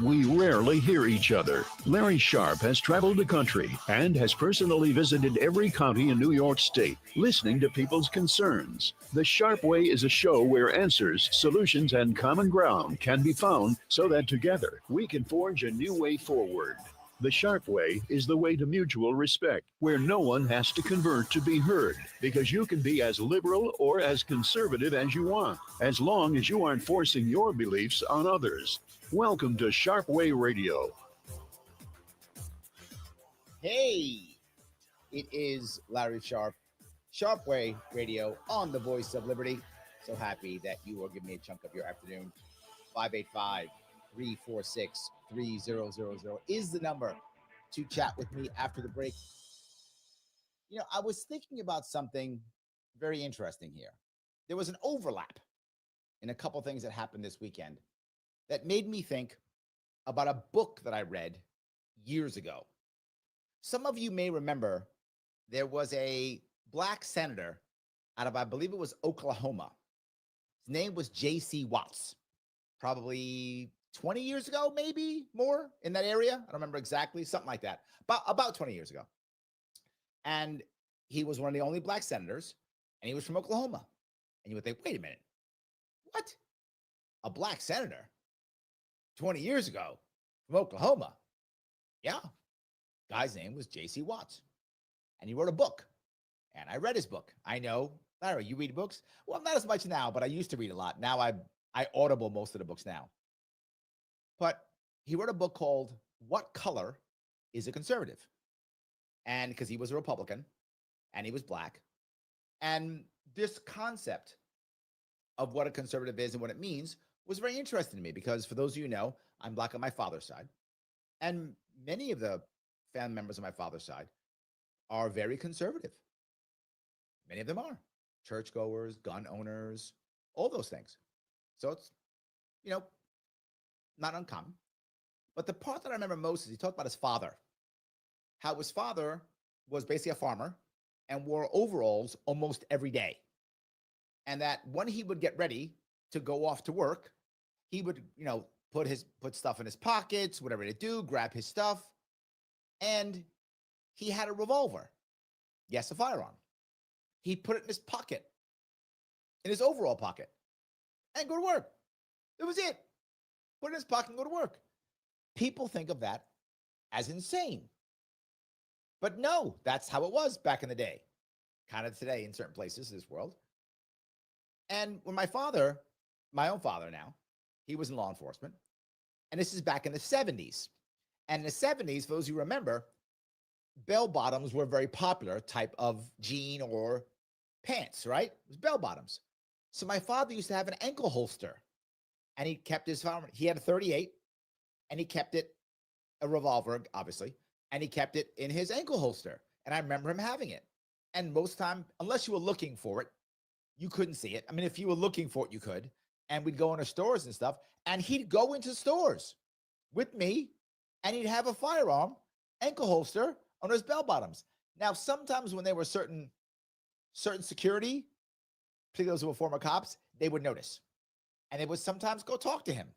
We rarely hear each other. Larry Sharpe has traveled the country and has personally visited every county in New York State, listening to people's concerns. The Sharpe Way is a show where answers, solutions, and common ground can be found so that together we can forge a new way forward. The Sharpe Way is the way to mutual respect, where no one has to convert to be heard, because you can be as liberal or as conservative as you want, as long as you aren't forcing your beliefs on others. Welcome to Sharpe Way Radio. Hey, it is Larry Sharpe, Sharpe Way Radio on the Voice of Liberty. So happy that you will give me a chunk of your afternoon. 585-346-3000 is the number to chat with me after the break. You know, I was thinking about something very interesting here. There was an overlap in a couple things that happened this weekend that made me think about a book that I read years ago. Some of you may remember there was a black senator out of, I believe it was Oklahoma. His name was J.C. Watts, probably 20 years ago, maybe more in that area. I don't remember exactly, something like that, about 20 years ago. And he was one of the only black senators, and he was from Oklahoma. And you would think, wait a minute, what? A black senator 20 years ago from Oklahoma? Yeah. Guy's name was J.C. Watts. And he wrote a book. And I read his book. I know, Larry, you read books? Well, not as much now, but I used to read a lot. Now I audible most of the books now. But he wrote a book called What Color is a Conservative? And because he was a Republican and he was black. And this concept of what a conservative is and what it means was very interesting to me because for those of you who know, I'm black on my father's side. And many of the family members on my father's side are very conservative. Many of them are churchgoers, gun owners, all those things. So it's, you know, not uncommon. But the part that I remember most is he talked about his father, how his father was basically a farmer and wore overalls almost every day. And that when he would get ready to go off to work, he would, you know, put stuff in his pockets, whatever to do, grab his stuff. And he had a revolver. Yes, a firearm. He put it in his pocket, in his overall pocket, and go to work. That was it. Put it in his pocket and go to work. People think of that as insane. But no, that's how it was back in the day. Kind of today in certain places in this world. And when my father, my own father now, he was in law enforcement. And this is back in the 70s. And in the 70s, for those who remember, bell bottoms were a very popular type of jean or pants, right? It was bell bottoms. So my father used to have an ankle holster. And he kept his firearm. He had a 38, and he kept it, a revolver, obviously, and he kept it in his ankle holster. And I remember him having it. And most time, unless you were looking for it, you couldn't see it. I mean, if you were looking for it, you could. And we'd go into stores and stuff, and he'd go into stores with me, and he'd have a firearm, ankle holster on his bell bottoms. Now, sometimes when there were certain security, particularly those who were former cops, they would notice. And they would sometimes go talk to him.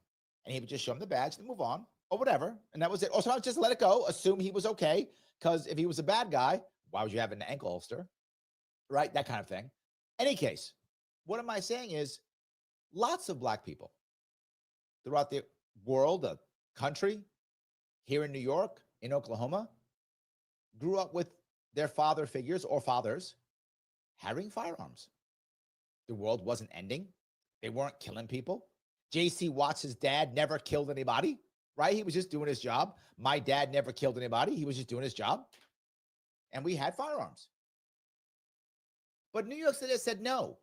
And he would just show them the badge and move on or whatever. And that was it. Or sometimes just let it go, assume he was okay. Because if he was a bad guy, why would you have an ankle holster? Right? That kind of thing. Any case, what am I saying is lots of black people throughout the world, the country, here in New York, in Oklahoma, grew up with their father figures or fathers having firearms. The world wasn't ending. They weren't killing people. J.C. Watts' dad never killed anybody, right? He was just doing his job. My dad never killed anybody. He was just doing his job. And we had firearms. But New York City said, no,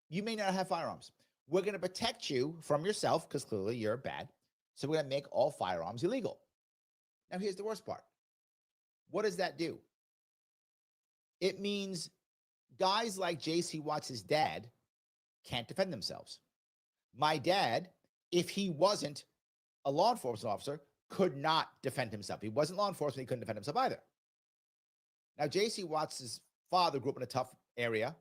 you may not have firearms. We're going to protect you from yourself because clearly you're bad. So we're going to make all firearms illegal. Now, here's the worst part. What does that do? It means guys like J.C. Watts' dad can't defend themselves. My dad, if he wasn't a law enforcement officer, could not defend himself. He wasn't law enforcement. He couldn't defend himself either. Now, J.C. Watts' father grew up in a tough area.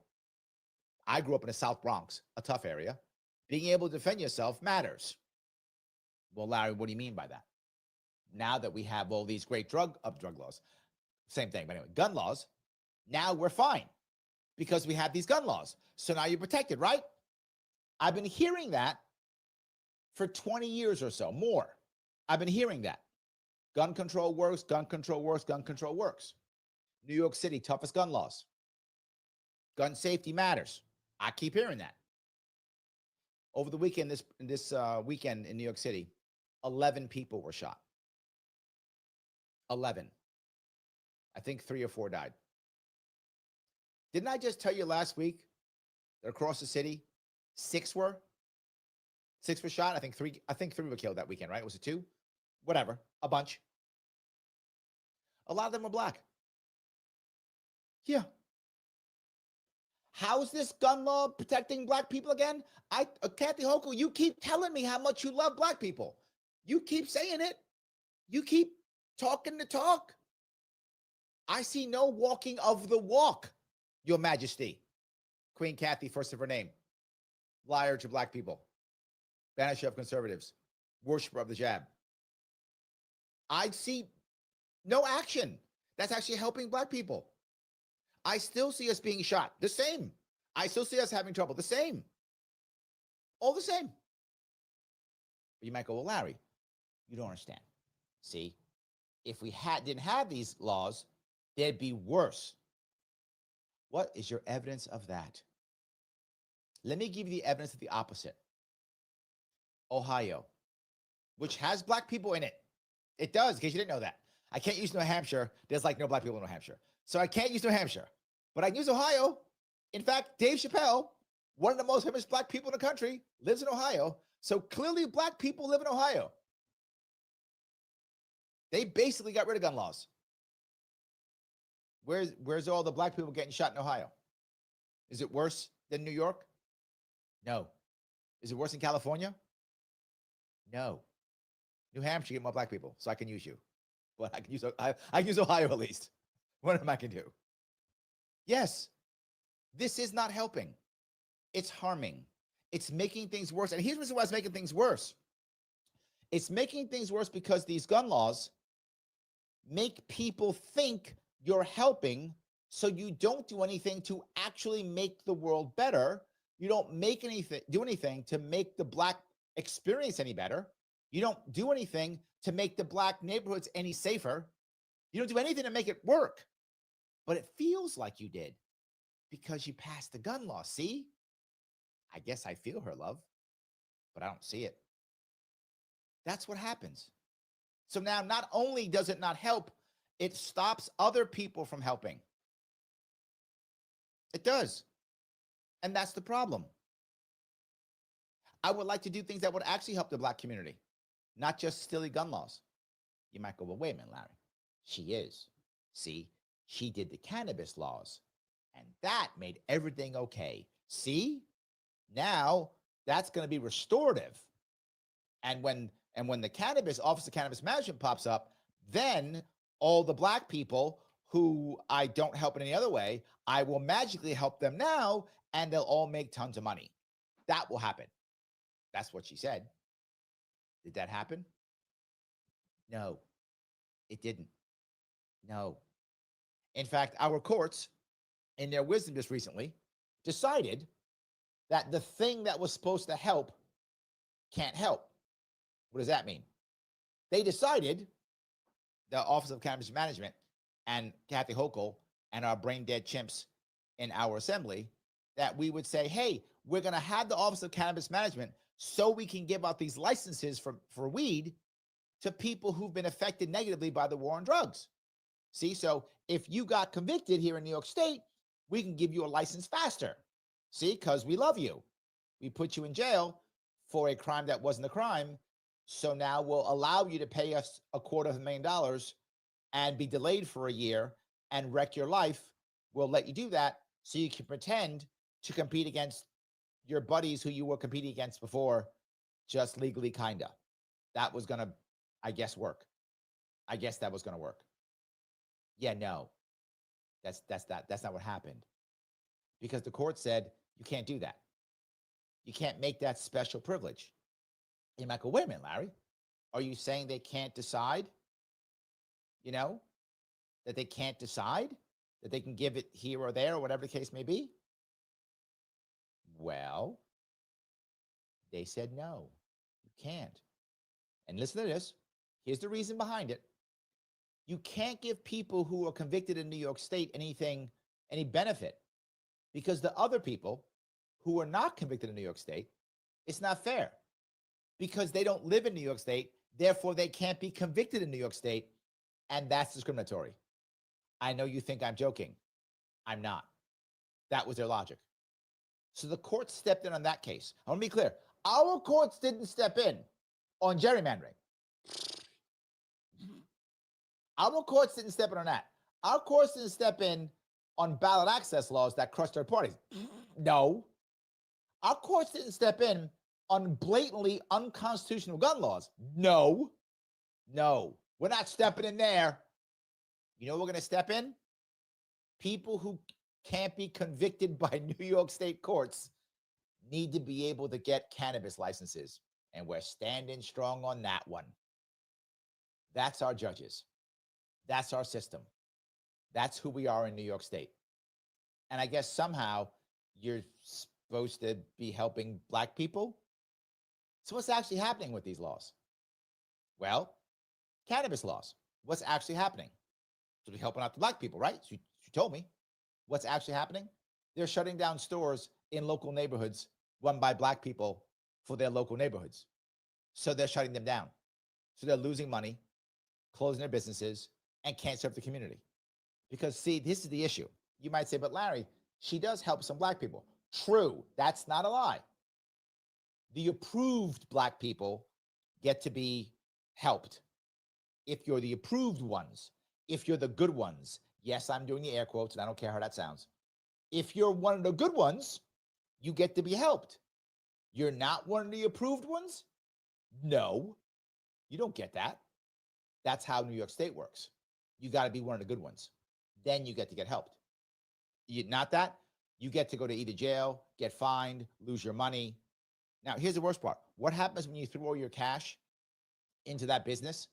I grew up in the South Bronx, a tough area. Being able to defend yourself matters. Well, Larry, what do you mean by that? now that we have all these great drug laws, same thing, but anyway, gun laws, now we're fine because we have these gun laws. So now you're protected, right? I've been hearing that for 20 years or so, more. I've been hearing that. Gun control works, gun control works, gun control works. New York City, toughest gun laws. Gun safety matters. I keep hearing that. Over the weekend, this weekend in New York City, 11 people were shot. 11. I think 3 or 4 died. Didn't I just tell you last week that across the city, 6 were shot? I think 3 were killed that weekend, right? Was it 2? Whatever, a bunch. A lot of them were black. Yeah. How's this gun law protecting black people again? Kathy Hochul, you keep telling me how much you love black people. You keep saying it. You keep talking the talk. I see no walking of the walk, Your Majesty. Queen Kathy, first of her name. Liar to black people. Banisher of conservatives. Worshiper of the jab. I see no action that's actually helping black people. I still see us being shot. The same. I still see us having trouble. The same. All the same. But you might go, well, Larry, you don't understand. See, if we didn't have these laws, they'd be worse. What is your evidence of that? Let me give you the evidence of the opposite. Ohio, which has black people in it. It does, in case you didn't know that. I can't use New Hampshire. There's like no black people in New Hampshire. So I can't use New Hampshire. But I can use Ohio. In fact, Dave Chappelle, one of the most famous black people in the country, lives in Ohio. So clearly black people live in Ohio. They basically got rid of gun laws. Where's all the black people getting shot in Ohio? Is it worse than New York? No. Is it worse in California? No. New Hampshire get more black people, so I can use you. But I can use Ohio at least. What am I can do? Yes, this is not helping. It's harming. It's making things worse. And here's the reason why it's making things worse. It's making things worse because these gun laws make people think you're helping, so you don't do anything to actually make the world better. You don't do anything to make the black experience any better. You don't do anything to make the black neighborhoods any safer. You don't do anything to make it work. But it feels like you did because you passed the gun law. See? I guess I feel her love, but I don't see it. That's what happens. So now not only does it not help, it stops other people from helping. It does. And that's the problem. I would like to do things that would actually help the black community, not just silly gun laws. You might go, well, wait a minute, Larry. She is. See, she did the cannabis laws, and that made everything okay. See, now that's going to be restorative. And when the Office of Cannabis Management pops up, then all the black people who I don't help in any other way, I will magically help them now, and they'll all make tons of money. That will happen. That's what she said. Did that happen? No, it didn't. No. In fact, our courts, in their wisdom just recently, decided that the thing that was supposed to help can't help. What does that mean? They decided, the Office of Cannabis Management and Kathy Hochul and our brain dead chimps in our assembly, that we would say, hey, we're going to have the Office of Cannabis Management so we can give out these licenses for weed to people who've been affected negatively by the war on drugs. See, so if you got convicted here in New York State, we can give you a license faster. See, because we love you. We put you in jail for a crime that wasn't a crime. So now we'll allow you to pay us $250,000 and be delayed for a year and wreck your life. We'll let you do that so you can pretend to compete against your buddies who you were competing against before, just legally, kinda. That was gonna, I guess, work. I guess that was gonna work. Yeah, no, that's not what happened, because the court said you can't do that. You can't make that special privilege. You might go, wait a minute, Larry, are you saying they can't decide you know, that they can't decide, that they can give it here or there, or whatever the case may be? Well, they said no, you can't. And listen to this. Here's the reason behind it. You can't give people who are convicted in New York State any benefit, because the other people who are not convicted in New York State, it's not fair because they don't live in New York State. Therefore, they can't be convicted in New York State. And that's discriminatory. I know you think I'm joking. I'm not. That was their logic. So the court stepped in on that case. I want to be clear. Our courts didn't step in on gerrymandering. Our courts didn't step in on that. Our courts didn't step in on ballot access laws that crush third parties. No. Our courts didn't step in on blatantly unconstitutional gun laws. No. No. We're not stepping in there. You know what we're going to step in? People who can't be convicted by New York State courts need to be able to get cannabis licenses. And we're standing strong on that one. That's our judges. That's our system. That's who we are in New York State. And I guess somehow you're supposed to be helping Black people. So what's actually happening with these laws? Well, cannabis laws. What's actually happening? So we're helping out the Black people, right? So you told me. What's actually happening? They're shutting down stores in local neighborhoods run by Black people for their local neighborhoods. So they're shutting them down. So they're losing money, closing their businesses, and can't serve the community. Because, see, this is the issue. You might say, but Larry, she does help some Black people. True. That's not a lie. The approved Black people get to be helped. If you're the approved ones, if you're the good ones, yes, I'm doing the air quotes, and I don't care how that sounds. If you're one of the good ones, you get to be helped. You're not one of the approved ones? No, you don't get that. That's how New York State works. You got to be one of the good ones. Then you get to get helped. Not that, you get to go to either jail, get fined, lose your money. Now, here's the worst part. What happens when you throw your cash into that business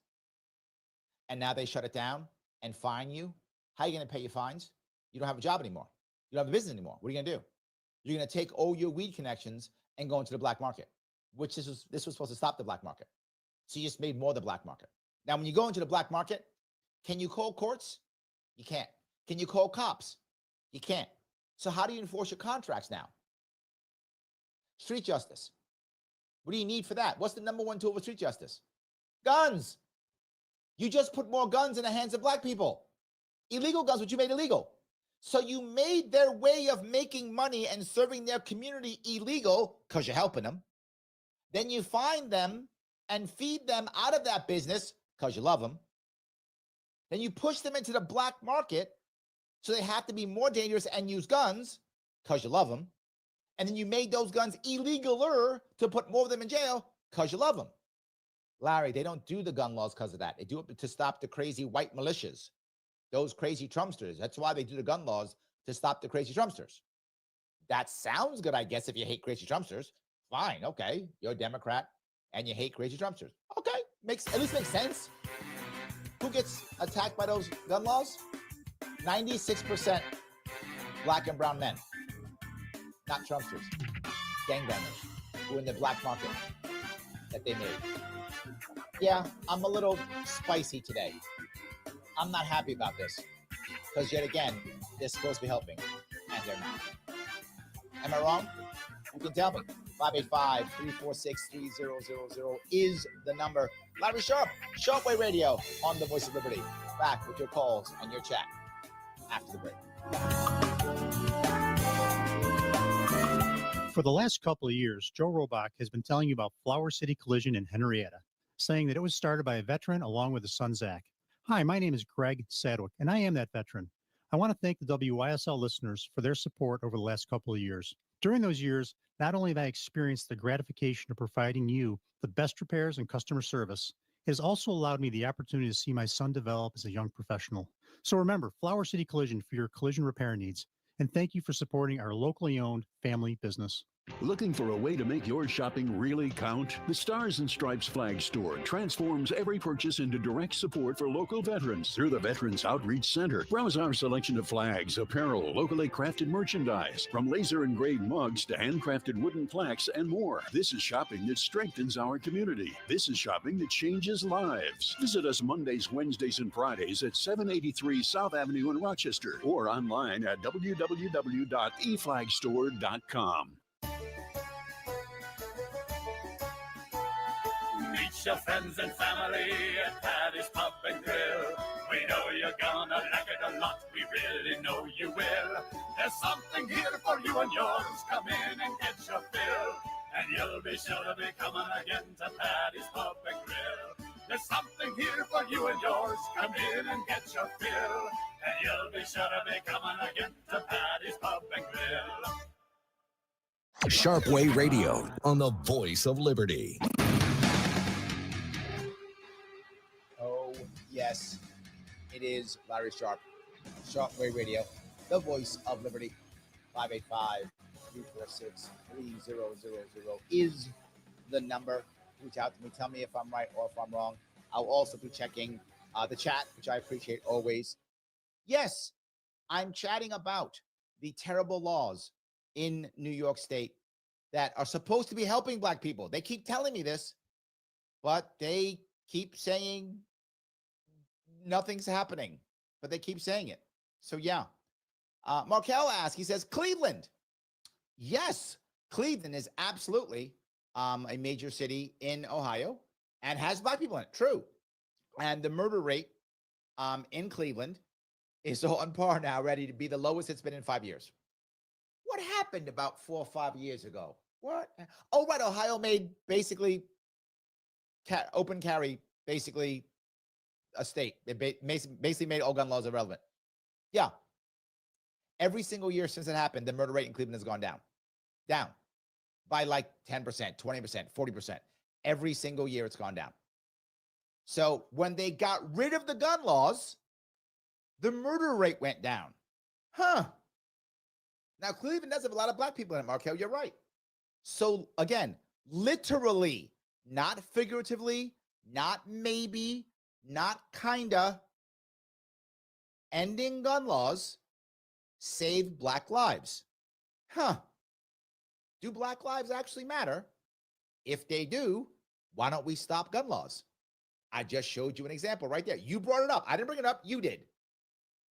and now they shut it down and fine you? How are you going to pay your fines? You don't have a job anymore. You don't have a business anymore. What are you going to do? You're going to take all your weed connections and go into the black market, which this was supposed to stop the black market. So you just made more of the black market. Now, when you go into the black market, can you call courts? You can't. Can you call cops? You can't. So how do you enforce your contracts now? Street justice. What do you need for that? What's the number one tool for street justice? Guns. You just put more guns in the hands of black people. Illegal guns, which you made illegal. So you made their way of making money and serving their community illegal because you're helping them. Then you find them and feed them out of that business because you love them. Then you push them into the black market so they have to be more dangerous and use guns because you love them. And then you made those guns illegaler to put more of them in jail because you love them. Larry, they don't do the gun laws because of that. They do it to stop the crazy white militias, those crazy Trumpsters. That's why they do the gun laws, to stop the crazy Trumpsters. That sounds good, I guess, if you hate crazy Trumpsters. Fine, okay. You're a Democrat and you hate crazy Trumpsters. Okay, at least makes sense. Who gets attacked by those gun laws? 96% black and brown men, not Trumpsters, gangbangers who are in the black market that they made. Yeah, I'm a little spicy today. I'm not happy about this because yet again, they're supposed to be helping and they're not. Am I wrong? You can tell me. 585-346-3000 is the number. Larry Sharpe, Sharpe Way Radio on the Voice of Liberty. Back with your calls and your chat after the break. For the last couple of years, Joe Robach has been telling you about Flower City Collision in Henrietta, saying that it was started by a veteran along with his son, Zach. Hi, my name is Greg Sadwick, and I am that veteran. I want to thank the WYSL listeners for their support over the last couple of years. During those years, not only have I experienced the gratification of providing you the best repairs and customer service, it has also allowed me the opportunity to see my son develop as a young professional. So remember, Flower City Collision for your collision repair needs. And thank you for supporting our locally owned family business. Looking for a way to make your shopping really count? The Stars and Stripes Flag Store transforms every purchase into direct support for local veterans through the Veterans Outreach Center. Browse our selection of flags, apparel, locally crafted merchandise, from laser engraved mugs to handcrafted wooden plaques and more. This is shopping that strengthens our community. This is shopping that changes lives. Visit us Mondays, Wednesdays, and Fridays at 783 South Avenue in Rochester or online at www.eflagstore.com. Meet your friends and family at Patty's Pub and Grill. We know you're gonna like it a lot. We really know you will. There's something here for you and yours. Come in and get your fill. And you'll be sure to be coming again to Patty's Pub and Grill. There's something here for you and yours. Come in and get your fill. And you'll be sure to be coming again to Patty's Pub and Grill. Sharpe Way Radio on the Voice of Liberty. Oh, yes, it is Larry Sharpe, Sharpe Way Radio, the Voice of Liberty. 585-346-3000 is the number. Reach out to me. Tell me if I'm right or if I'm wrong. I'll also be checking the chat, which I appreciate always. Yes, I'm chatting about the terrible laws in New York State that are supposed to be helping Black people. They keep telling me this, but they keep saying nothing's happening, but they keep saying it. So yeah. Markel asks, he says, Cleveland. Yes, Cleveland is absolutely a major city in Ohio and has Black people in it. True. And the murder rate in Cleveland is on par now, ready to be the lowest it's been in 5 years. What happened about 4 or 5 years ago? What? Oh, right. Ohio made basically open carry, basically a state. They basically made all gun laws irrelevant. Yeah. Every single year since it happened, the murder rate in Cleveland has gone down by like 10%, 20%, 40%. Every single year it's gone down. So when they got rid of the gun laws, the murder rate went down. Huh. Now, Cleveland does have a lot of Black people in it, Markel. You're right. So again, literally, not figuratively, not maybe, not kinda, ending gun laws save Black lives. Huh. Do Black lives actually matter? If they do, why don't we stop gun laws? I just showed you an example right there. You brought it up. I didn't bring it up. You did.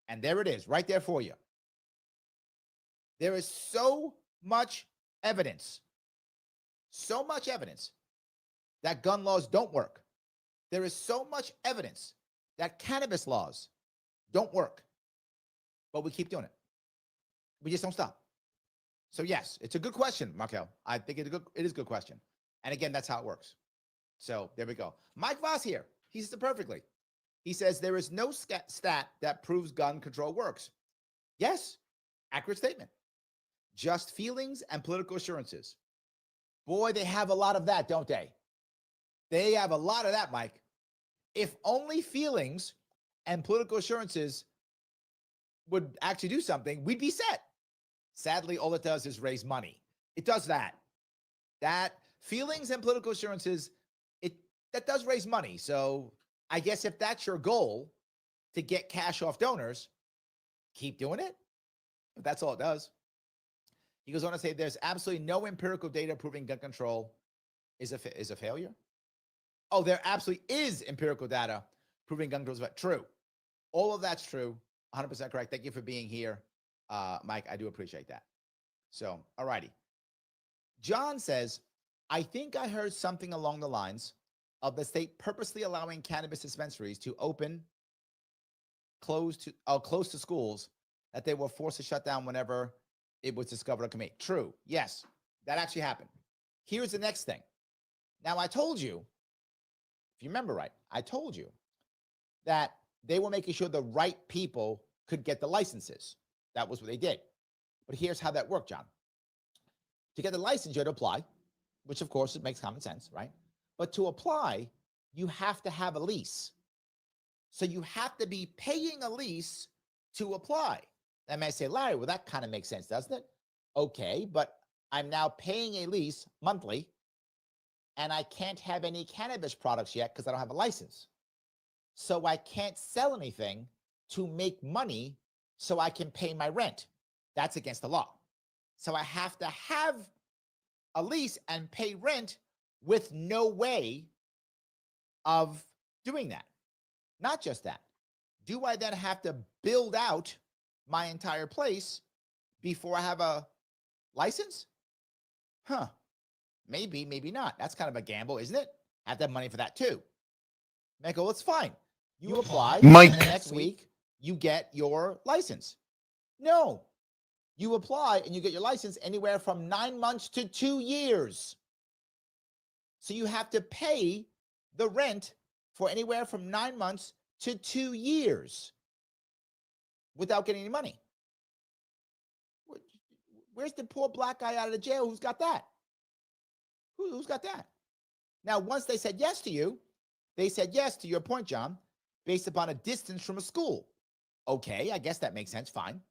And there it is, right there for you. There is so much evidence that gun laws don't work. There is so much evidence that cannabis laws don't work. But we keep doing it. We just don't stop. So yes, it's a good question, Markel. I think it is a good question. And again, that's how it works. So there we go. Mike Voss here. He says it perfectly. He says there is no stat that proves gun control works. Yes, accurate statement. Just feelings and political assurances. Boy, they have a lot of that, don't they? They have a lot of that, Mike. If only feelings and political assurances would actually do something, we'd be set. Sadly, all it does is raise money. It does that. That feelings and political assurances, that does raise money. So I guess if that's your goal, to get cash off donors, keep doing it. But that's all it does. He goes on to say there's absolutely no empirical data proving gun control is a failure. Oh, there absolutely is empirical data proving gun control is true. All of that's true. 100% correct. Thank you for being here, Mike. I do appreciate that. So, all righty. John says, I think I heard something along the lines of the state purposely allowing cannabis dispensaries to open close to schools that they were forced to shut down whenever it was discovered or committed. True. Yes, that actually happened. Here's the next thing. Now, I told you, if you remember right, I told you that they were making sure the right people could get the licenses. That was what they did. But here's how that worked, John. To get the license, you had to apply, which of course it makes common sense, right? But to apply, you have to have a lease. So you have to be paying a lease to apply. That may say, Larry, well, that kind of makes sense, doesn't it? Okay, but I'm now paying a lease monthly, and I can't have any cannabis products yet because I don't have a license. So I can't sell anything to make money so I can pay my rent. That's against the law. So I have to have a lease and pay rent with no way of doing that. Not just that. Do I then have to build out my entire place before I have a license? Huh. Maybe, maybe not. That's kind of a gamble, isn't it? Have to have money for that too. And I go, well, it's fine. You apply, Mike. and the next week you get your license. No. You apply and you get your license anywhere from 9 months to 2 years. So you have to pay the rent for anywhere from 9 months to 2 years without getting any money. Where's the poor black guy out of the jail who's got that? Who's got that? Now, once they said yes to you, they said yes to your point, John, based upon a distance from a school. Okay, I guess that makes sense. Fine.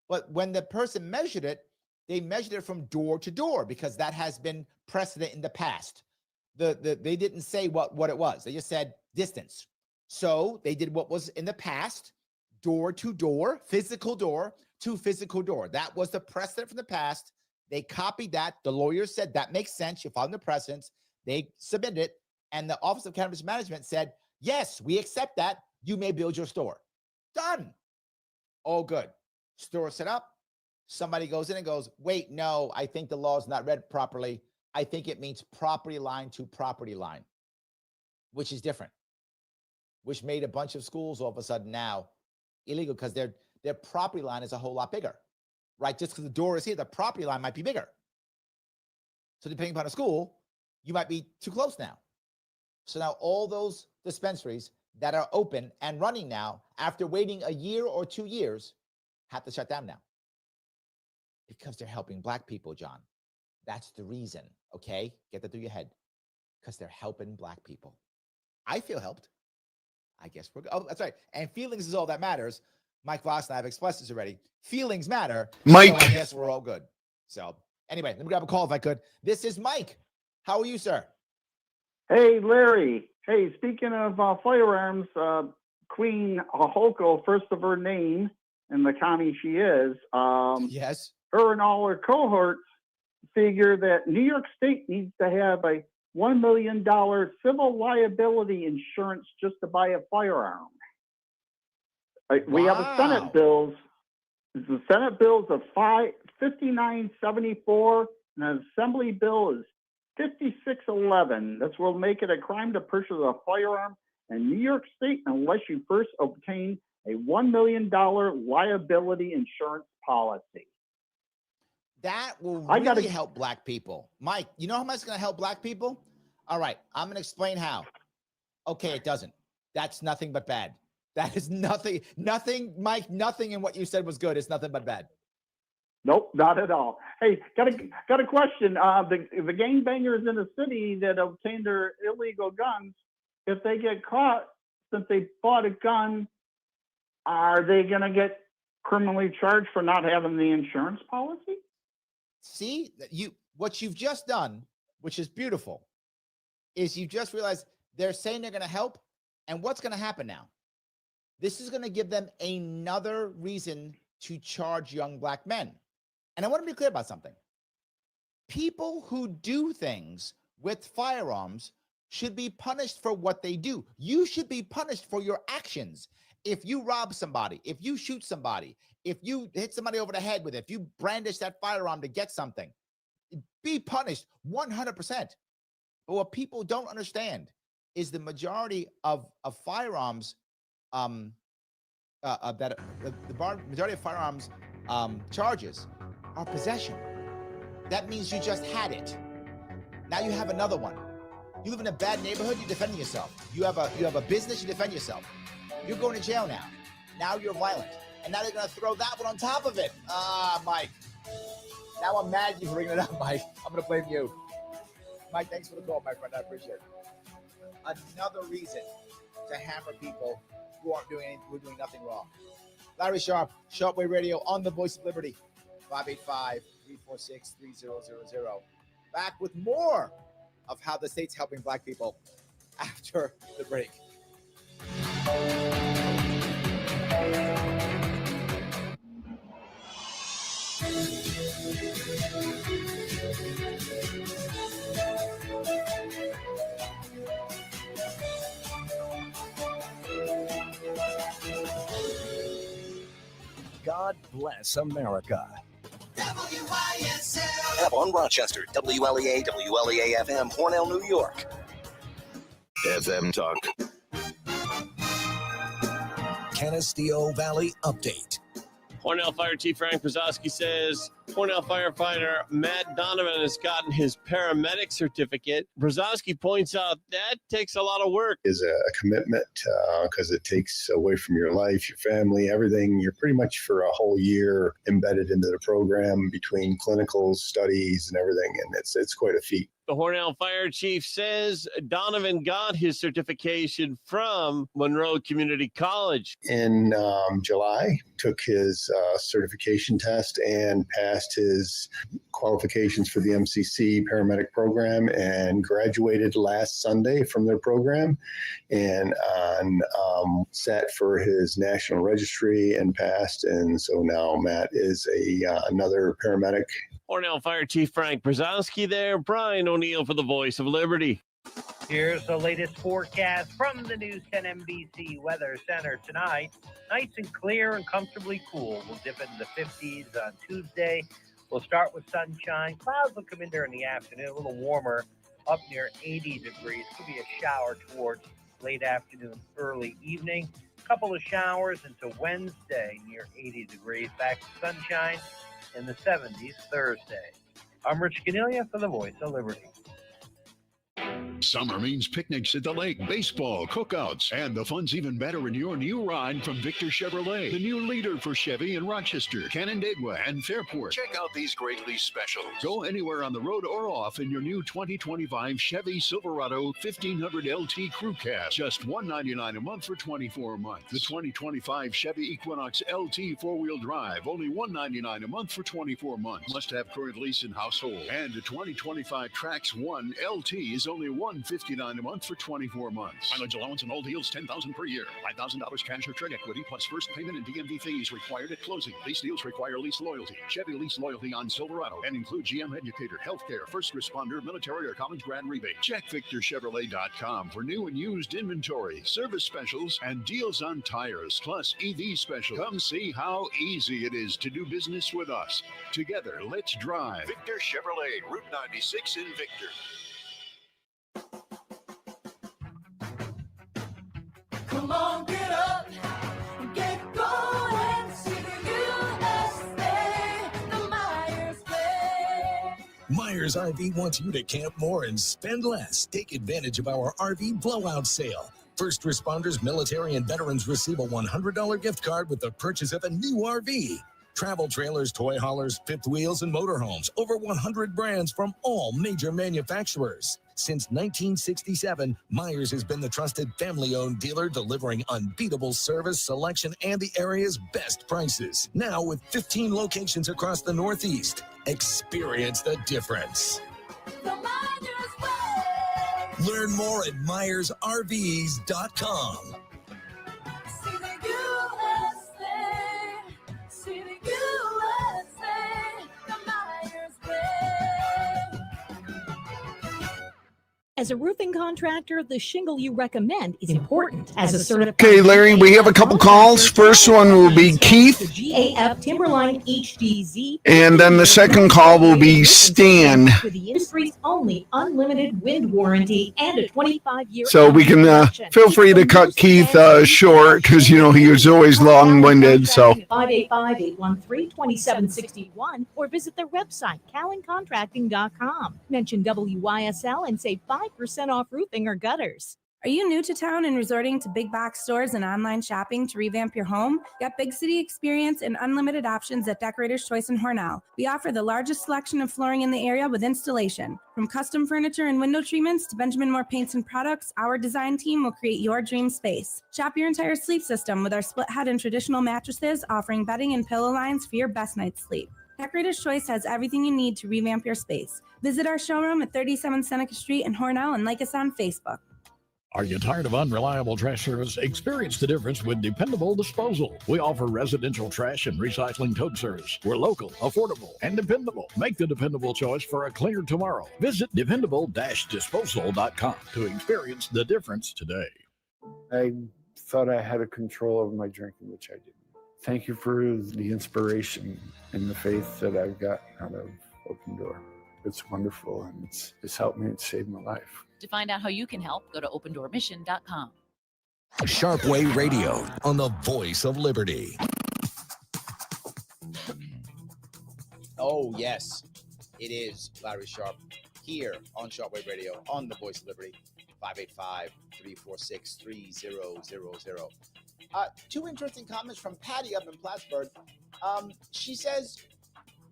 But when the person measured it, they measured it from door to door because that has been precedent in the past. They didn't say what it was. They just said distance. So they did what was in the past, door to door, physical door to physical door. That was the precedent from the past. They copied that. The lawyers said that makes sense. You're following the precedents. They submitted it. And the Office of Cannabis Management said, yes, we accept that. You may build your store. Done. All good. Store set up. Somebody goes in and goes, wait, no, I think the law is not read properly. I think it means property line to property line, which is different, which made a bunch of schools all of a sudden now illegal because their property line is a whole lot bigger, right? Just because the door is here, the property line might be bigger. So depending upon a school, you might be too close now. So now all those dispensaries that are open and running now after waiting a year or 2 years have to shut down now because they're helping black people, John. That's the reason, okay? Get that through your head. Because they're helping black people. I feel helped. I guess we're good. Oh, that's right. And feelings is all that matters. Mike Voss and I have expressed this already. Feelings matter. Mike. So I guess we're all good. So anyway, let me grab a call if I could. This is Mike. How are you, sir? Hey, Larry. Hey, speaking of firearms, Queen Holko, first of her name in the county she is, Yes. her and all her cohorts figure that New York State needs to have a $1 million civil liability insurance just to buy a firearm. We have a Senate bills. The Senate bills of 5974, and an Assembly bill is 5611. This will make it a crime to purchase a firearm in New York State unless you first obtain a $1 million liability insurance policy. That will really help black people. Mike, you know how much it's going to help black people? All right, I'm going to explain how. Okay, it doesn't. That's nothing but bad. That is nothing, Mike, nothing in what you said was good. It's nothing but bad. Nope, not at all. Hey, got a question. The gangbangers in the city that obtained their illegal guns, if they get caught since they bought a gun, are they going to get criminally charged for not having the insurance policy? See, what you've just done, which is beautiful, is you just realized they're saying they're going to help. And what's going to happen now? This is going to give them another reason to charge young black men. And I want to be clear about something. People who do things with firearms should be punished for what they do. You should be punished for your actions. If you rob somebody, if you shoot somebody, if you hit somebody over the head with it, if you brandish that firearm to get something, be punished 100%. But what people don't understand is the majority of firearms, majority of firearms charges are possession. That means you just had it. Now you have another one. You live in a bad neighborhood, you're defending yourself. You have a business, you defend yourself. You're going to jail now. Now you're violent. And now they're going to throw that one on top of it. Mike. Now I'm mad at you for bringing it up, Mike. I'm going to blame you. Mike, thanks for the call, my friend. I appreciate it. Another reason to hammer people who aren't doing anything, who are doing nothing wrong. Larry Sharpe, Sharpe Way Radio on the Voice of Liberty. 585-3 888-346-3000. Back with more of how the state's helping Black people after the break. God bless America. WYSL. Avon, Rochester, WLEA, WLEA FM, Hornell, New York. FM Talk. Canisteo Valley Update. Hornell Fire Chief Frank Brzezowski says Hornell firefighter Matt Donovan has gotten his paramedic certificate. Brzezowski points out that takes a lot of work. Is a commitment because it takes away from your life, your family, everything. You're pretty much for a whole year embedded into the program between clinicals, studies, and everything, and it's quite a feat. The Hornell Fire Chief says Donovan got his certification from Monroe Community College. In July, took his certification test and passed his qualifications for the MCC paramedic program and graduated last Sunday from their program and sat for his national registry and passed. And so now Matt is another paramedic. Hornell Fire Chief Frank Brzezowski there, Brian O'Neill for the Voice of Liberty. Here's the latest forecast from the News 10 NBC Weather Center tonight. Nice and clear and comfortably cool. We'll dip into the 50s on Tuesday. We'll start with sunshine. Clouds will come in during the afternoon, a little warmer, up near 80 degrees. Could be a shower towards late afternoon, early evening. A couple of showers into Wednesday near 80 degrees. Back to sunshine in the 70s Thursday. I'm Rich Canilia for the Voice of Liberty. Summer means picnics at the lake, baseball, cookouts, and the fun's even better in your new ride from Victor Chevrolet, the new leader for Chevy in Rochester, Canandaigua, and Fairport. Check out these great lease specials. Go anywhere on the road or off in your new 2025 Chevy Silverado 1500 LT Crew Cab. Just $199 a month for 24 months. The 2025 Chevy Equinox LT four-wheel drive, only $199 a month for 24 months. Must have current lease and household. And the 2025 Trax 1 LT is only $159 a month for 24 months. Mileage allowance and all deals $10,000 per year. $5,000 cash or trade equity plus first payment and DMV fees required at closing. Lease deals require lease loyalty. Chevy lease loyalty on Silverado and include GM educator, healthcare, first responder, military, or college grad rebate. Check VictorChevrolet.com for new and used inventory, service specials, and deals on tires, plus EV specials. Come see how easy it is to do business with us. Together, let's drive. Victor Chevrolet, Route 96 in Victor. Come on, get up, get going, see the USA, the Myers Bay. Myers RV wants you to camp more and spend less. Take advantage of our RV blowout sale. First responders, military, and veterans receive a $100 gift card with the purchase of a new RV. Travel trailers, toy haulers, fifth wheels, and motorhomes. Over 100 brands from all major manufacturers. Since 1967, Myers has been the trusted family-owned dealer delivering unbeatable service, selection, and the area's best prices. Now with 15 locations across the Northeast. Experience the difference. The Myers Way. Learn more at MyersRVs.com. See the USA, see the USA, the Myers Way. As a roofing contractor, the shingle you recommend is important. As a certified... Okay, Larry, we have a couple calls. First one will be Keith. GAF Timberline HDZ. And then the second call will be Stan. For the industry's only unlimited wind warranty and a 25-year... So we can feel free to cut Keith short because, you know, he was always long-winded. So 585-813-2761 or visit their website, callencontracting.com. Mention WYSL and save 5% off roofing or gutters. Are you new to town and resorting to big box stores and online shopping to revamp your home? Get big city experience and unlimited options at Decorator's Choice in Hornell. We offer the largest selection of flooring in the area with installation. From custom furniture and window treatments to Benjamin Moore paints and products, our design team will create your dream space. Shop your entire sleep system with our split head and traditional mattresses, offering bedding and pillow lines for your best night's sleep. Decorator's Choice has everything you need to revamp your space. Visit our showroom at 37 Seneca Street in Hornell and like us on Facebook. Are you tired of unreliable trash service? Experience the difference with Dependable Disposal. We offer residential trash and recycling tote service. We're local, affordable, and dependable. Make the dependable choice for a cleaner tomorrow. Visit dependable-disposal.com to experience the difference today. I thought I had a control over my drinking, which I didn't. Thank you for the inspiration and the faith that I've got out of Open Door. It's wonderful, and it's helped me. It's saved my life. To find out how you can help, go to opendoormission.com. Sharpe Way Radio on the Voice of Liberty. Oh, yes, it is Larry Sharpe here on Sharpe Way Radio on the Voice of Liberty, 585-346-3000. Two interesting comments from Patty up in Plattsburgh. She says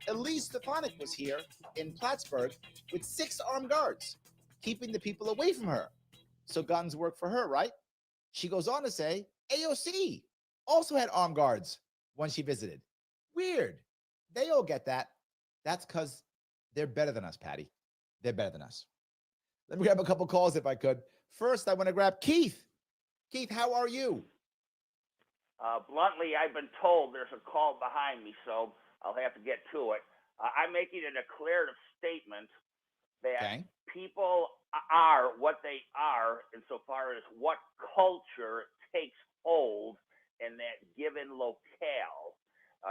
Elise Stefanik was here in Plattsburgh with 6 armed guards, keeping the people away from her. So guns work for her, right? She goes on to say AOC also had armed guards when she visited. Weird. They all get that. That's because they're better than us, Patty. They're better than us. Let me grab a couple calls if I could. First, I want to grab Keith. Keith, how are you? Bluntly, I've been told there's a call behind me, so I'll have to get to it. I'm making a declarative statement that people are what they are insofar as what culture takes hold in that given locale.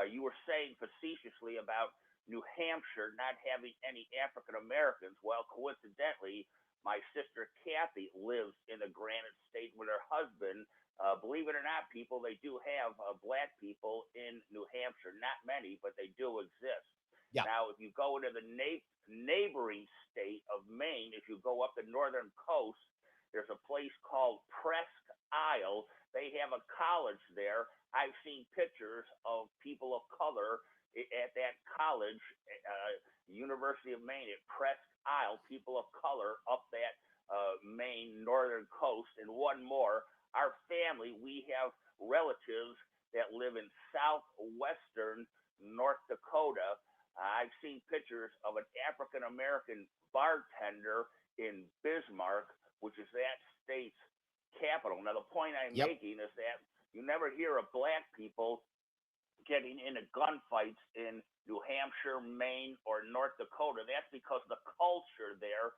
You were saying facetiously about New Hampshire not having any African Americans. Well, coincidentally, my sister Kathy lives in the Granite State with her husband. Believe it or not, people, they do have black people in New Hampshire. Not many, but they do exist. Yeah. Now, if you go to the neighboring state of Maine, if you go up the northern coast, there's a place called Presque Isle. They have a college there. I've seen pictures of people of color at that college, University of Maine at Presque Isle, people of color up that Maine northern coast. And one more, our family, we have relatives that live in southwestern North Dakota. I've seen pictures of an African-American bartender in Bismarck, which is that state's capital. Now, the point I'm making is that you never hear of black people getting into gunfights in New Hampshire, Maine, or North Dakota. That's because the culture there,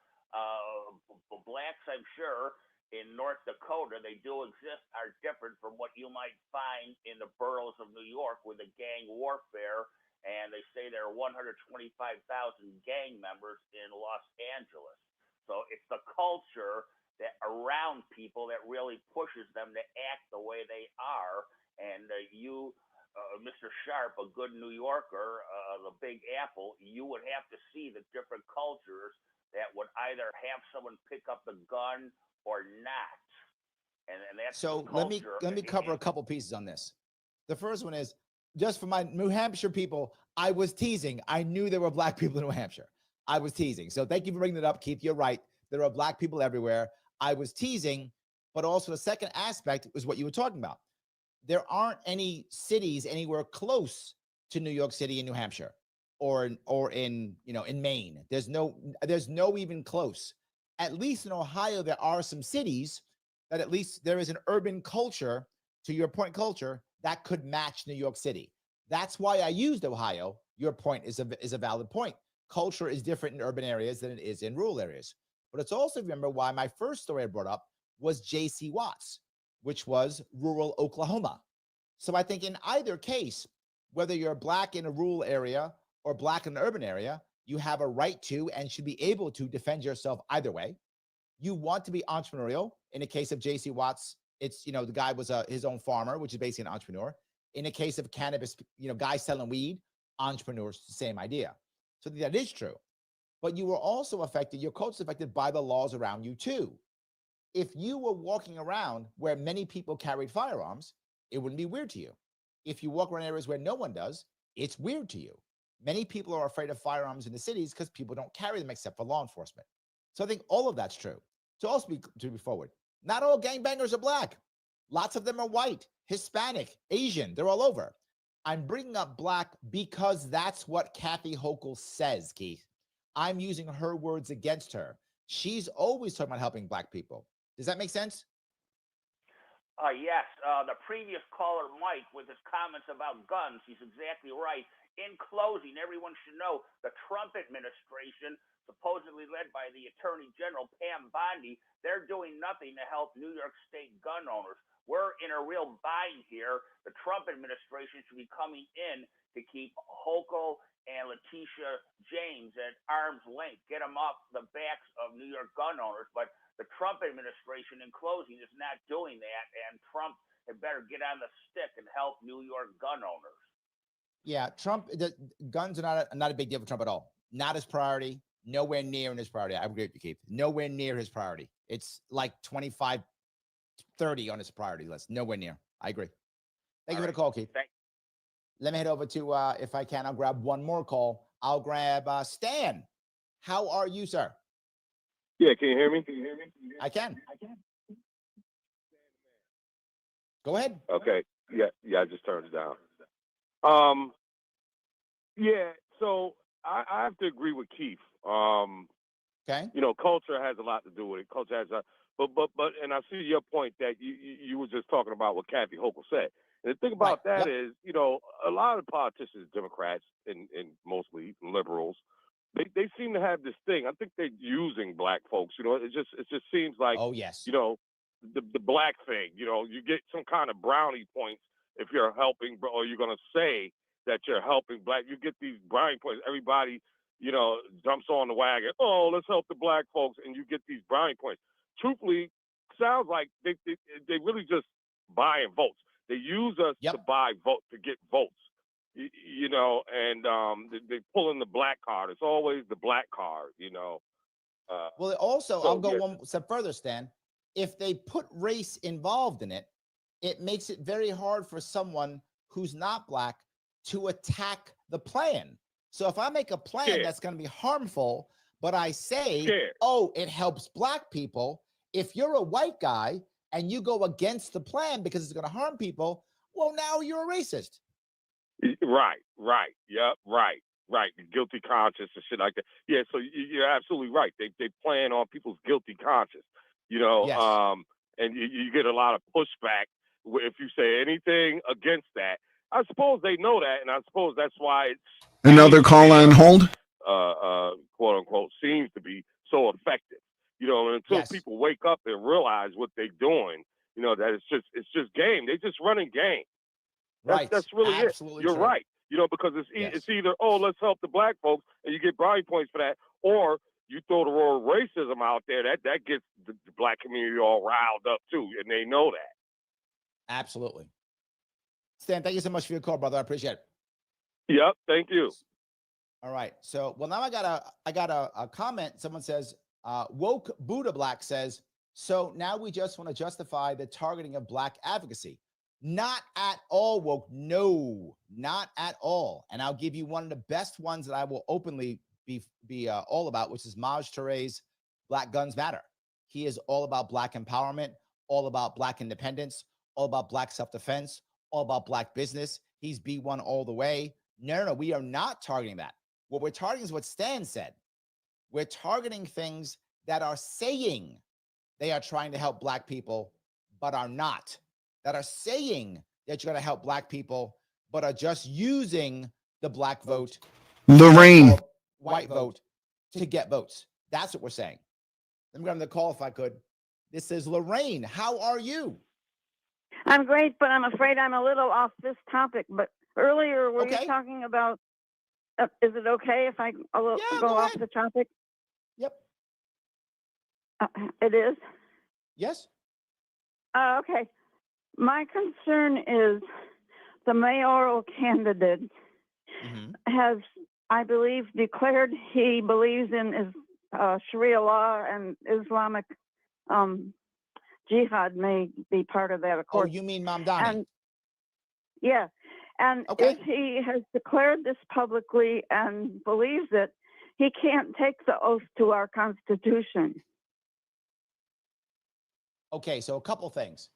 blacks, I'm sure, in North Dakota, they do exist, are different from what you might find in the boroughs of New York with the gang warfare. And they say there are 125,000 gang members in Los Angeles. So it's the culture that around people that really pushes them to act the way they are. And Mr. Sharpe, a good New Yorker, the Big Apple, you would have to see the different cultures that would either have someone pick up the gun or not. And that's so let me cover a couple pieces on this. The first one is, just for my New Hampshire people, I was teasing. I knew there were black people in New Hampshire. I was teasing. So thank you for bringing that up, Keith. You're right. There are black people everywhere. I was teasing, but also the second aspect was what you were talking about. There aren't any cities anywhere close to New York City in New Hampshire or in Maine. There's no even close. At least in Ohio, there are some cities that at least there is an urban culture, to your point, culture that could match New York City. That's why I used Ohio. Your point is a valid point. Culture is different in urban areas than it is in rural areas. But it's also, remember, why my first story I brought up was J.C. Watts, which was rural Oklahoma. So I think in either case, whether you're black in a rural area or black in an urban area, you have a right to and should be able to defend yourself either way. You want to be entrepreneurial. In the case of J.C. Watts, it's, the guy was his own farmer, which is basically an entrepreneur. In the case of cannabis, guys selling weed, entrepreneurs, same idea. So that is true. But you were also affected, your culture is affected by the laws around you too. If you were walking around where many people carried firearms, it wouldn't be weird to you. If you walk around areas where no one does, it's weird to you. Many people are afraid of firearms in the cities because people don't carry them except for law enforcement. So I think all of that's true. To be forward, not all gangbangers are black. Lots of them are white, Hispanic, Asian. They're all over. I'm bringing up black because that's what Kathy Hochul says, Keith. I'm using her words against her. She's always talking about helping black people. Does that make sense? Yes. The previous caller, Mike, with his comments about guns, he's exactly right. In closing, everyone should know the Trump administration, supposedly led by the Attorney General, Pam Bondi, they're doing nothing to help New York State gun owners. We're in a real bind here. The Trump administration should be coming in to keep Hochul and Letitia James at arm's length, get them off the backs of New York gun owners. But the Trump administration, in closing, is not doing that, and Trump had better get on the stick and help New York gun owners. Yeah, Trump, the guns are not a big deal for Trump at all. Not his priority. Nowhere near in his priority. I agree with you, Keith. Nowhere near his priority. It's like 25, 30 on his priority list. Nowhere near. I agree. Thank you for the call, Keith. Let me head over to, if I can, I'll grab one more call. I'll grab Stan. How are you, sir? Yeah, can you hear me? I can. Go ahead. Okay. Yeah, I just turned it down. Yeah, so I have to agree with Keith. Okay. You know, culture has a lot to do with it. Culture has but and I see your point that you were just talking about what Kathy Hochul said. And the thing about that is, you know, a lot of politicians, Democrats and mostly liberals, they seem to have this thing. I think they're using black folks. You know, it just seems like, you know, the black thing. You know, you get some kind of brownie points if you're helping, or you're gonna say that you're helping black. You get these brownie points. Everybody, you know, jumps on the wagon. Oh, let's help the black folks, and you get these brownie points. Truthfully, sounds like they really just buying votes. They use us to buy votes, to get votes. You know, and they pull in the black card. It's always the black card, you know. Well, also, I'll go one step further, Stan. If they put race involved in it, it makes it very hard for someone who's not black to attack the plan. So if I make a plan that's going to be harmful, but I say, oh, it helps black people, if you're a white guy and you go against the plan because it's going to harm people, well, now you're a racist. Right. Yep, right. The guilty conscience and shit like that. Yeah, so you're absolutely right. They plan on people's guilty conscience, you know, and you get a lot of pushback if you say anything against that. I suppose they know that, and I suppose that's why it's another call on hold. Quote unquote, seems to be so effective. You know, until people wake up and realize what they're doing, you know, that it's just game. They just running game. That's really absolutely it. You're true. right. You know, because it's either, oh, let's help the black folks, and you get brownie points for that, or you throw the word racism out there, that gets the black community all riled up too, and they know that. Absolutely. Stan, thank you so much for your call, brother. I appreciate it. Yep, thank you. All right. So, well, now I got a comment. Someone says, woke Buddha Black says, so now we just want to justify the targeting of black advocacy. Not at all, woke. No, not at all. And I'll give you one of the best ones that I will openly be all about, which is Maj Touré's Black Guns Matter. He is all about black empowerment, all about black independence, all about black self-defense, all about black business. He's B1 all the way. No, we are not targeting that. What we're targeting is what Stan said. We're targeting things that are saying they are trying to help black people, but are not. That are saying that you're going to help black people, but are just using the black vote, Lorraine, white vote to get votes. That's what we're saying. Let me grab the call if I could. This is Lorraine. How are you? I'm great, but I'm afraid I'm a little off this topic. But earlier, were you talking about, is it okay if I go off the topic? Yep. It is? Yes. Okay. My concern is the mayoral candidate has, I believe, declared he believes in Sharia law and Islamic jihad may be part of that, of course. Oh, you mean Mamdani? And if he has declared this publicly and believes it, he can't take the oath to our Constitution. Okay, so a couple things.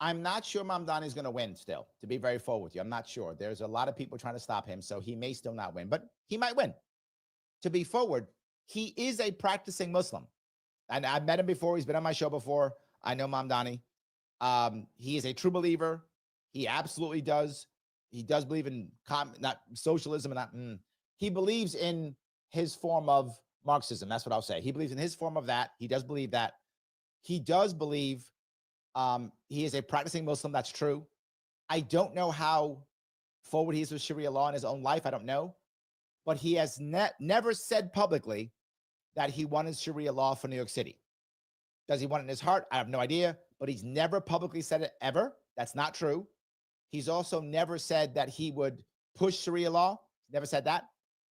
I'm not sure Mamdani is going to win still, to be very forward with you. I'm not sure. There's a lot of people trying to stop him, so he may still not win, but he might win. To be forward, he is a practicing Muslim. And I've met him before. He's been on my show before. I know Mamdani. He is a true believer. He absolutely does. He does believe in not socialism and not. He believes in his form of Marxism. That's what I'll say. He believes in his form of that. He does believe that. He does believe he is a practicing Muslim. That's true. I don't know how forward he is with Sharia law in his own life. I don't know. But he has never said publicly that he wanted Sharia law for New York City. Does he want it in his heart? I have no idea. But he's never publicly said it ever. That's not true. He's also never said that he would push Sharia law. Never said that.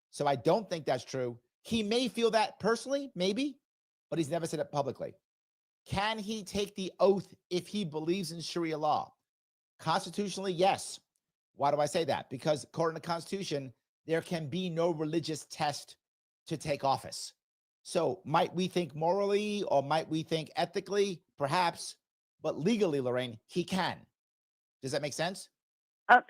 So I don't think that's true. He may feel that personally, maybe, but he's never said it publicly. Can he take the oath if he believes in Sharia law? Constitutionally, yes. Why do I say that? Because according to the Constitution, there can be no religious test to take office. So might we think morally or might we think ethically? Perhaps, but legally, Lorraine, he can. Does that make sense?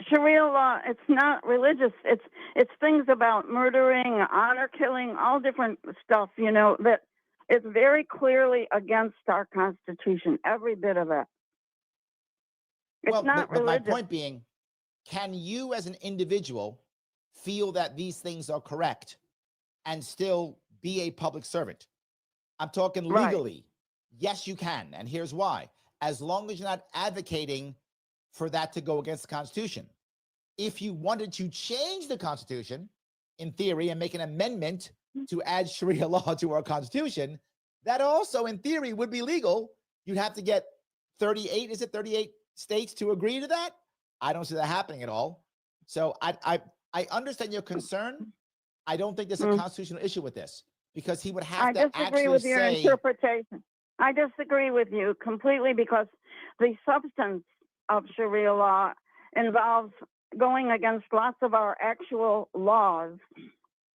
Sharia law, it's not religious. It's things about murdering, honor killing, all different stuff, that it's very clearly against our Constitution, every bit of it. It's not religious. But my point being, can you as an individual feel that these things are correct and still be a public servant? I'm talking legally. Right. Yes, you can. And here's why. As long as you're not advocating for that to go against the Constitution. If you wanted to change the Constitution, in theory, and make an amendment to add Sharia law to our Constitution, that also, in theory, would be legal. You'd have to get 38 states to agree to that? I don't see that happening at all. So I understand your concern. I don't think there's a constitutional issue with this, because he would have to actually say... I disagree with your interpretation. I disagree with you completely, because the substance of Sharia law involves going against lots of our actual laws.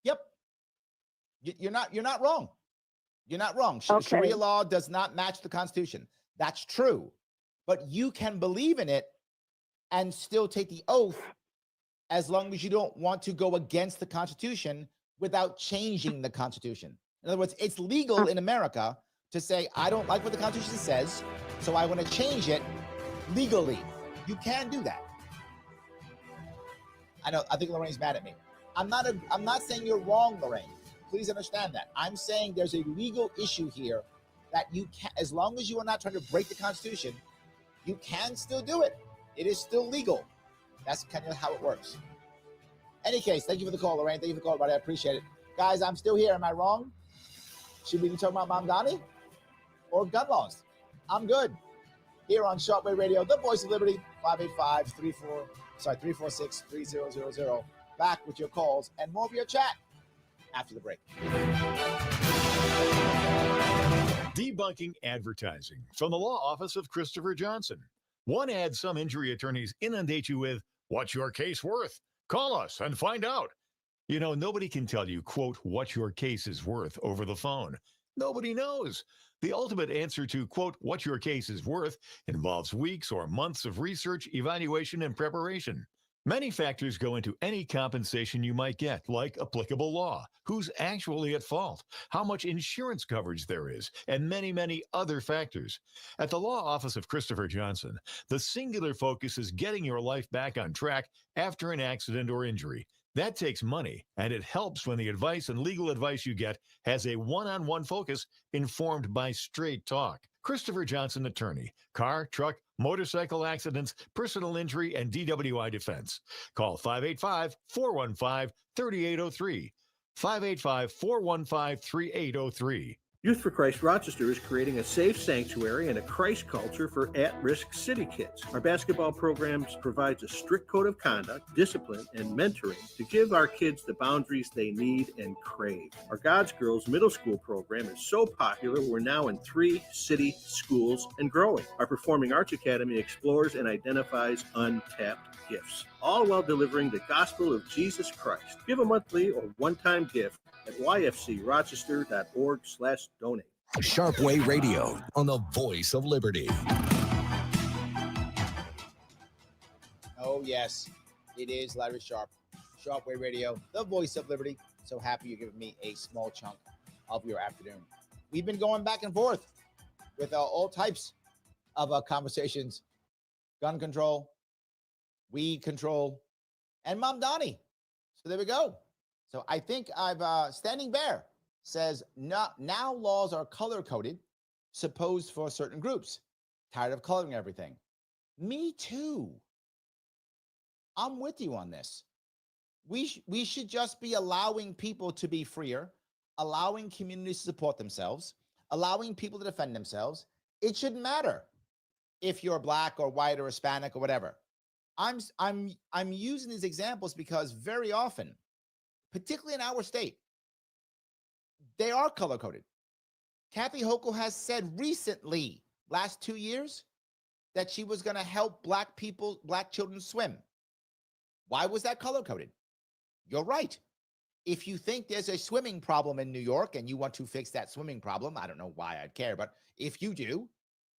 Yep. You're not wrong. You're not wrong. Okay. Sharia law does not match the Constitution. That's true. But you can believe in it and still take the oath as long as you don't want to go against the Constitution without changing the Constitution. In other words, it's legal in America to say, I don't like what the Constitution says, so I want to change it legally. You can do that. I think Lorraine's mad at me. I'm not saying you're wrong, Lorraine. Please understand that. I'm saying there's a legal issue here that you can, as long as you are not trying to break the Constitution, you can still do it. It is still legal. That's kind of how it works. Any case, thank you for the call, Lorraine. Thank you for the call, buddy. I appreciate it. Guys, I'm still here. Am I wrong? Should we be talking about Mamdani or gun laws? I'm good. Here on Sharpe Radio, the voice of liberty, 585-346-3000. Back with your calls and more of your chat after the break. Debunking advertising from the law office of Christopher Johnson. One ad some injury attorneys inundate you with, what's your case worth? Call us and find out. You know, nobody can tell you, quote, what your case is worth over the phone. Nobody knows. The ultimate answer to, quote, what your case is worth involves weeks or months of research, evaluation, and preparation. Many factors go into any compensation you might get, like applicable law, who's actually at fault, how much insurance coverage there is, and many, many other factors. At the law office of Christopher Johnson, the singular focus is getting your life back on track after an accident or injury. That takes money, and it helps when the advice and legal advice you get has a one-on-one focus informed by straight talk. Christopher Johnson Attorney, car, truck, motorcycle accidents, personal injury, and DWI defense. Call 585-415-3803. 585-415-3803. Youth for Christ Rochester is creating a safe sanctuary and a Christ culture for at-risk city kids. Our basketball programs provides a strict code of conduct, discipline, and mentoring to give our kids the boundaries they need and crave. Our God's Girls middle school program is so popular, we're now in 3 city schools and growing. Our Performing Arts Academy explores and identifies untapped gifts, all while delivering the gospel of Jesus Christ. Give a monthly or one-time gift at yfcrochester.org/donate. Sharpe Radio on the voice of liberty. Oh, yes, it is Larry Sharpe, Sharpe Way Radio, the voice of liberty. So happy you're giving me a small chunk of your afternoon. We've been going back and forth with all types of conversations, gun control, weed control, and Mom Donnie. So there we go. So I think I've Standing Bear says now laws are color coded, supposed for certain groups. Tired of coloring everything. Me too. I'm with you on this. We should just be allowing people to be freer, allowing communities to support themselves, allowing people to defend themselves. It shouldn't matter if you're black or white or Hispanic or whatever. I'm using these examples because very often, particularly in our state, they are color coded. Kathy Hochul has said recently, last 2 years, that she was going to help black children swim. Why was that color coded? You're right. If you think there's a swimming problem in New York and you want to fix that swimming problem, I don't know why I'd care, but if you do,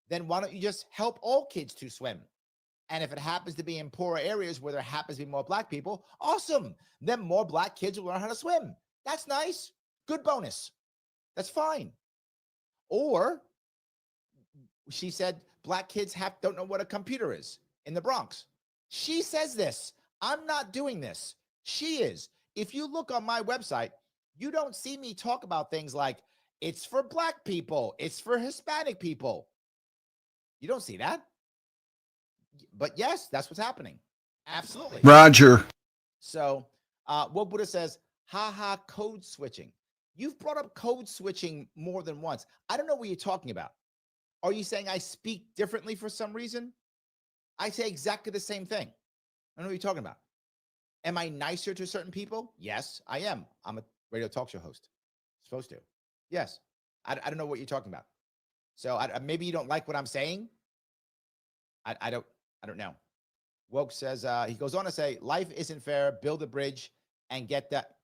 then why don't you just help all kids to swim? And if it happens to be in poorer areas where there happens to be more black people, awesome. Then more black kids will learn how to swim. That's nice. Good bonus. That's fine. Or she said black kids don't know what a computer is in the Bronx. She says this. I'm not doing this. She is. If you look on my website, you don't see me talk about things like it's for black people, it's for Hispanic people. You don't see that. But yes, that's what's happening. Absolutely. Roger. So Woke Buddha says, haha, code switching. You've brought up code switching more than once. I don't know what you're talking about. Are you saying I speak differently for some reason? I say exactly the same thing. I don't know what you're talking about. Am I nicer to certain people? Yes, I am. I'm a radio talk show host. Supposed to. Yes. I don't know what you're talking about. So maybe you don't like what I'm saying. I don't know. Woke says, he goes on to say, life isn't fair. Build a bridge and get that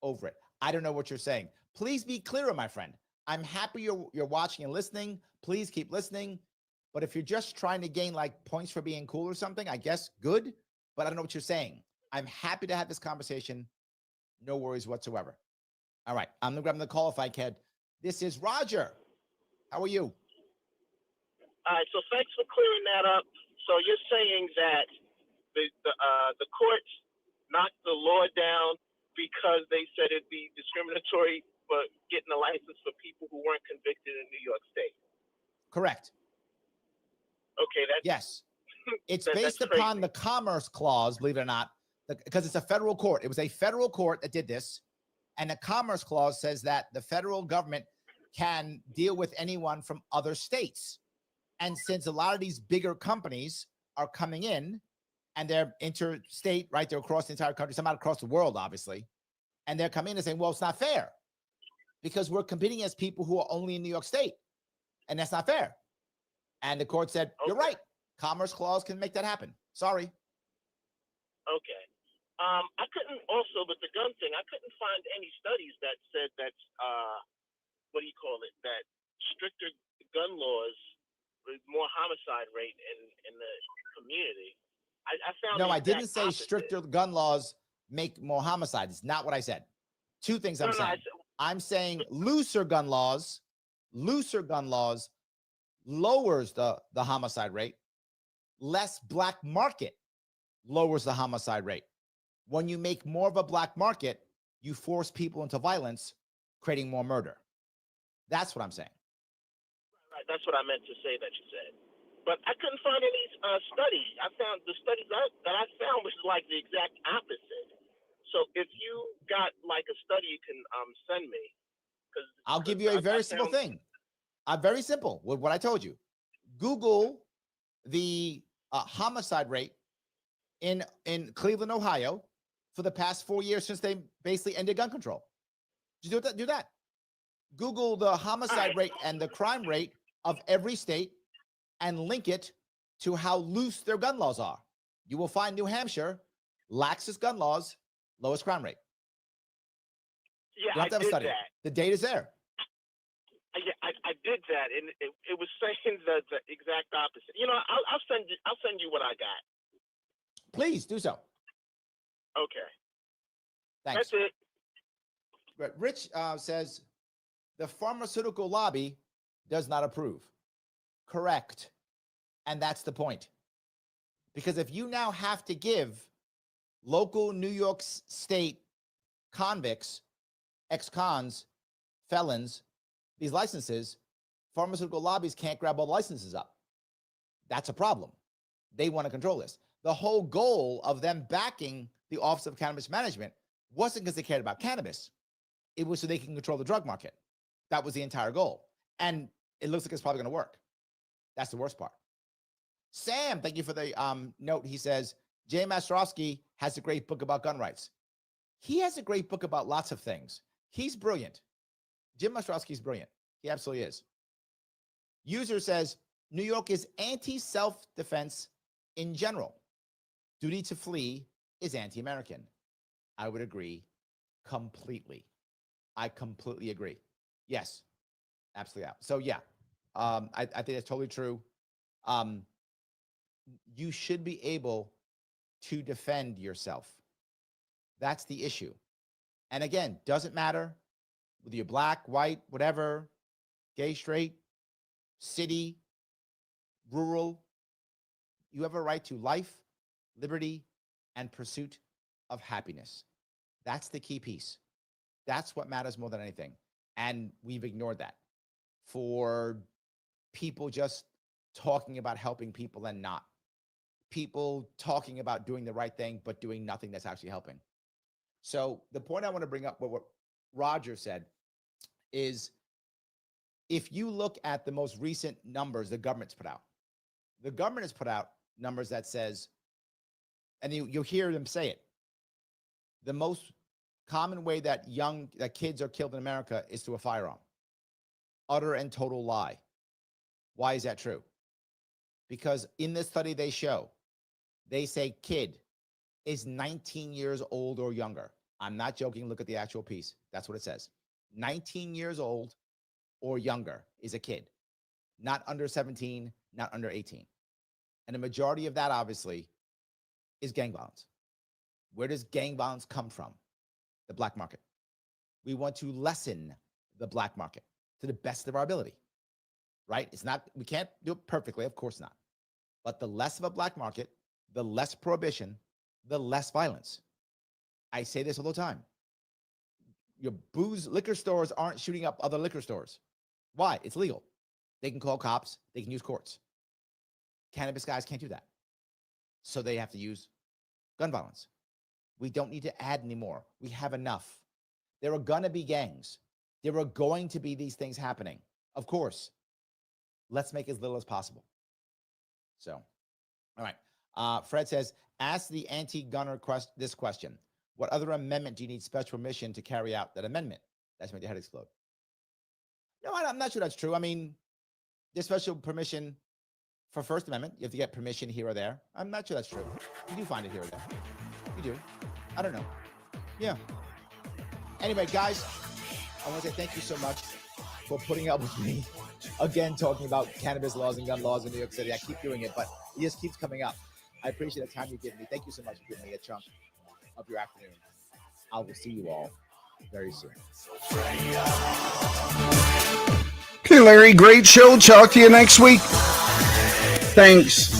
over it. I don't know what you're saying. Please be clearer, my friend. I'm happy you're watching and listening. Please keep listening. But if you're just trying to gain like points for being cool or something, I guess good. But I don't know what you're saying. I'm happy to have this conversation. No worries whatsoever. All right. I'm going to grab the call if I can. This is Roger. How are you? All right. So thanks for clearing that up. So you're saying that the courts knocked the law down because they said it'd be discriminatory for getting a license for people who weren't convicted in New York State. Correct. Okay. Yes. It's based upon the Commerce Clause, believe it or not, because it's a federal court. It was a federal court that did this. And the Commerce Clause says that the federal government can deal with anyone from other states. And since a lot of these bigger companies are coming in and they're interstate, right? They're across the entire country, some out across the world, obviously. And they're coming in and saying, well, it's not fair because we're competing as people who are only in New York State. And that's not fair. And the court said, you're right. Commerce Clause can make that happen. Sorry. Okay. I couldn't also, with the gun thing, I couldn't find any studies that said that, what do you call it, that stricter gun laws with more homicide rate in the community. I found no, I didn't say opposite. stricter gun laws make more homicide. It's not what I said. Two things I'm saying. I'm saying looser gun laws lowers the homicide rate. Less black market lowers the homicide rate. When you make more of a black market, you force people into violence, creating more murder. That's what I'm saying. Right, that's what I meant to say that you said. But I couldn't find any studies. I found the studies that I found was like the exact opposite. So if you got like a study you can send me. I'll give you a very simple thing. Very simple with what I told you. Google the homicide rate in Cleveland, Ohio for the past 4 years since they basically ended gun control. Just do that. Google the homicide rate and the crime rate of every state and link it to how loose their gun laws are. You will find New Hampshire, laxest gun laws, lowest crime rate. Yeah, you don't have to have a study. The data's there. Yeah, I did that, and it was saying the exact opposite. You know, I'll send you what I got. Please do so. Okay. Thanks. That's it. But Rich says the pharmaceutical lobby does not approve. Correct. And that's the point. Because if you now have to give local New York State convicts, ex-cons, felons, these licenses, pharmaceutical lobbies can't grab all the licenses up. That's a problem. They want to control this. The whole goal of them backing the Office of Cannabis Management wasn't because they cared about cannabis. It was so they can control the drug market. That was the entire goal. And it looks like it's probably going to work. That's the worst part. Sam, thank you for the note. He says, Jay Mastrowski has a great book about gun rights. He has a great book about lots of things. He's brilliant. Jim Mastrowski's brilliant. He absolutely is. User says, New York is anti-self-defense in general. Duty to flee is anti-American. I would agree completely. I completely agree. Yes, absolutely. So yeah, I think that's totally true. You should be able to defend yourself. That's the issue. And again, doesn't matter whether you're black, white, whatever, gay, straight, city, rural. You have a right to life, liberty, and pursuit of happiness. That's the key piece. That's what matters more than anything. And we've ignored that for people just talking about helping people and not. People talking about doing the right thing, but doing nothing that's actually helping. So the point I want to bring up, what Roger said, is if you look at the most recent numbers the government's put out, the government has put out numbers that says, and you'll hear them say it, the most common way that kids are killed in America is through a firearm. Utter and total lie. Why is that true? Because in this study they say kid is 19 years old or younger. I'm not joking. Look at the actual piece. That's what it says. 19 years old or younger is a kid. Not under 17, not under 18. And the majority of that, obviously, is gang violence. Where does gang violence come from? The black market. We want to lessen the black market to the best of our ability, right? We can't do it perfectly, of course not. But the less of a black market, the less prohibition, the less violence. I say this all the time. Your liquor stores aren't shooting up other liquor stores. Why? It's legal. They can call cops. They can use courts. Cannabis guys can't do that. So they have to use gun violence. We don't need to add anymore. We have enough. There are going to be gangs. There are going to be these things happening. Of course. Let's make as little as possible. So, all right. Fred says, ask the anti-gunner this question. What other amendment do you need special permission to carry out that amendment? That's made your head explode. No, I'm not sure that's true. I mean, there's special permission for First Amendment. You have to get permission here or there. I'm not sure that's true. You do find it here or there. You do. I don't know. Yeah. Anyway, guys, I want to say thank you so much for putting up with me. Again, talking about cannabis laws and gun laws in New York City. I keep doing it, but it just keeps coming up. I appreciate the time you give me. Thank you so much for giving me a chunk of your afternoon. I will see you all very soon. Okay, Larry, great show. Talk to you next week. Thanks.